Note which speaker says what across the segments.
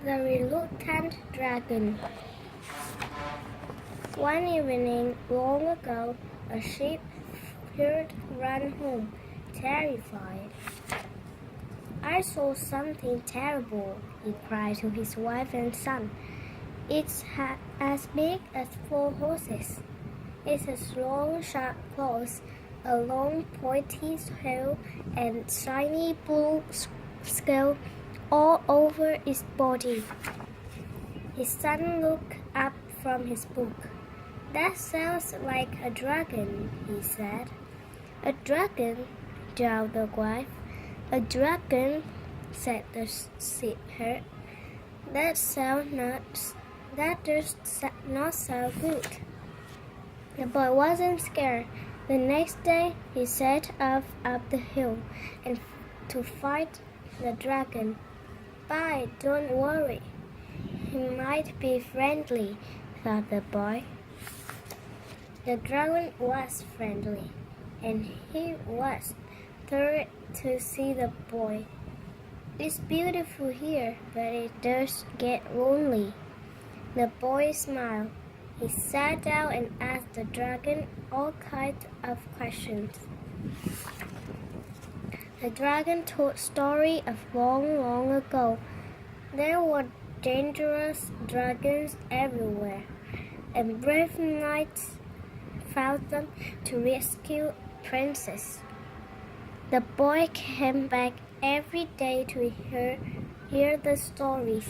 Speaker 1: The Reluctant Dragon. One evening long ago, a shepherd ran home, terrified. "I saw something terrible," he cried to his wife and son. "It's as big as 4 horses. It has long, sharp claws, a long, pointy tail, and shiny blue scale all over its body." His son looked up from his book. "That sounds like a dragon," he said. "A dragon?" growled the wife. "A dragon," said the shepherd. That does not sound good." The boy wasn't scared. The next day he set off up the hill and to fight the dragon. "Bye, don't worry. He might be friendly," thought the boy. The dragon was friendly, and he was thrilled to see the boy. "It's beautiful here, but it does get lonely." The boy smiled. He sat down and asked the dragon all kinds of questions. The dragon told story of long, long ago. There were dangerous dragons everywhere, and brave knights fought them to rescue princess. The boy came back every day to hear the stories.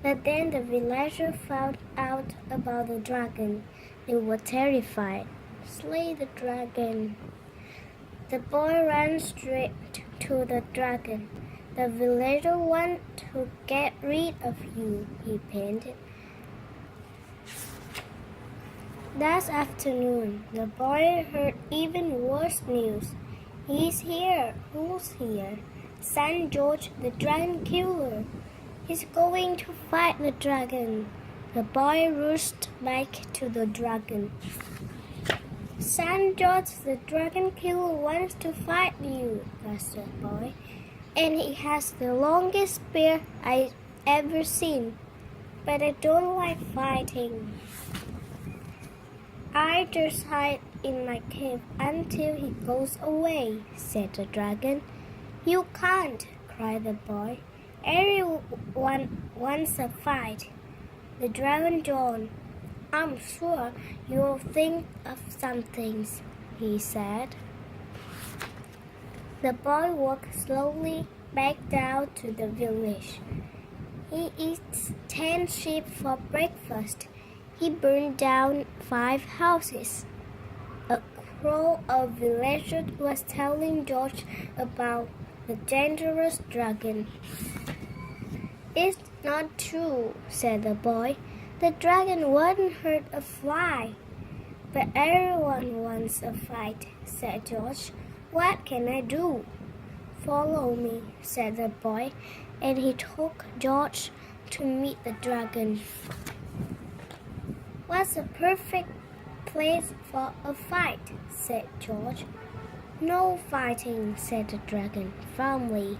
Speaker 1: But then the villagers found out about the dragon. They were terrified. "Slay the dragon." The boy ran straight to the dragon. "The villagers want to get rid of you," he panted. That afternoon, the boy heard even worse news. "He's here." "Who's here?" "St. George, the dragon killer. He's going to fight the dragon." The boy rushed back to the dragon. "St. George, the dragon killer, wants to fight you," gasped the boy. "And he has the longest spear I've ever seen. But I don't like fighting. I just hide in my cave until he goes away," said the dragon. "You can't," cried the boy. "Everyone wants a fight." The dragon yawned. "I'm sure you'll think of some things," he said. The boy walked slowly back down to the village. He eats 10 sheep for breakfast. He burned down 5 houses. A crow of villager was telling George about the dangerous dragon. "It's not true," said the boy. "The dragon wouldn't hurt a fly." "But everyone wants a fight," said George. "What can I do?" "Follow me," said the boy, and he took George to meet the dragon. "What's a perfect place for a fight?" said George. "No fighting," said the dragon firmly.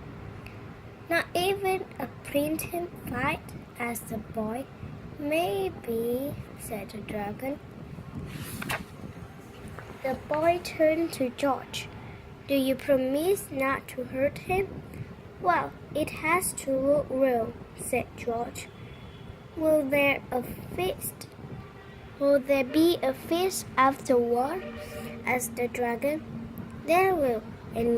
Speaker 1: "Not even a printing fight?" asked the boy. "Maybe," said the dragon. The boy turned to George. "Do you promise not to hurt him?" "Well, it has to look real," said George. Will there be a feast afterward?" asked the dragon. "There will, and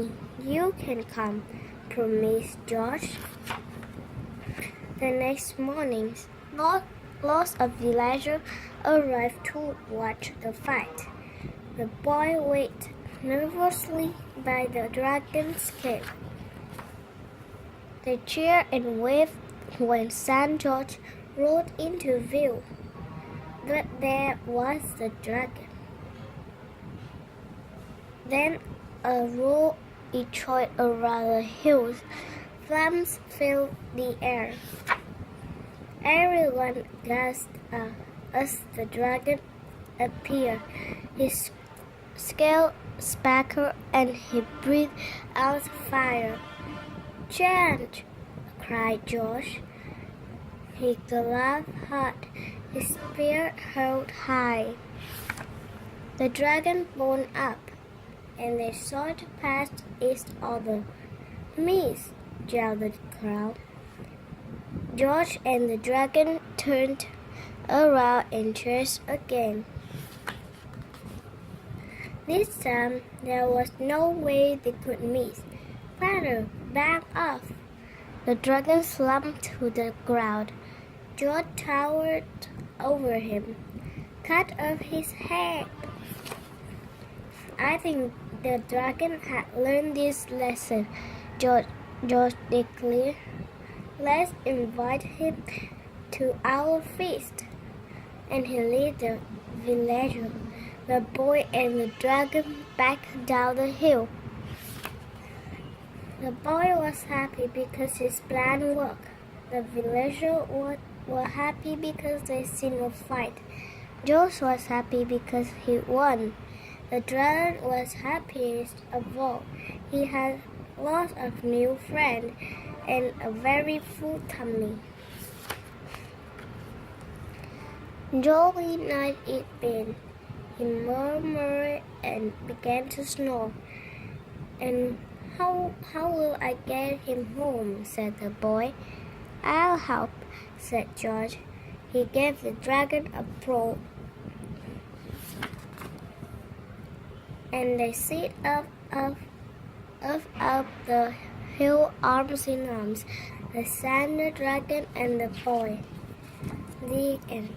Speaker 1: you can come," promised George. The next morning, lots of villagers arrived to watch the fight. The boy waited nervously by the dragon's cave. They cheered and waved when St. George rode into view. But there was the dragon. Then a roar echoed around the hills. Flames filled the air. Everyone gasped as the dragon appeared. His scale sparkled and he breathed out fire. "Change!" cried George. He laughed hard, his spear held high. The dragon bore up, and they soared past each other. Miss, yelled the crowd. George and the dragon turned around and chased again. This time there was no way they could miss. Father, back off! The dragon slumped to the ground. George towered over him. Cut off his head! I think the dragon had learned this lesson, George declared. Let's invite him to our feast. And he led the villager, the boy and the dragon back down the hill. The boy was happy because his plan worked. The villagers were happy because they seen a fight. George was happy because he won. The dragon was happiest of all. He had lots of new friends and a very full tummy. Jolly night it been, he murmured and began to snore. And how will I get him home? Said the boy. I'll help, said George. He gave the dragon a prod, and they set up the hill arms in arms, the sand, the dragon, and the boy. The end.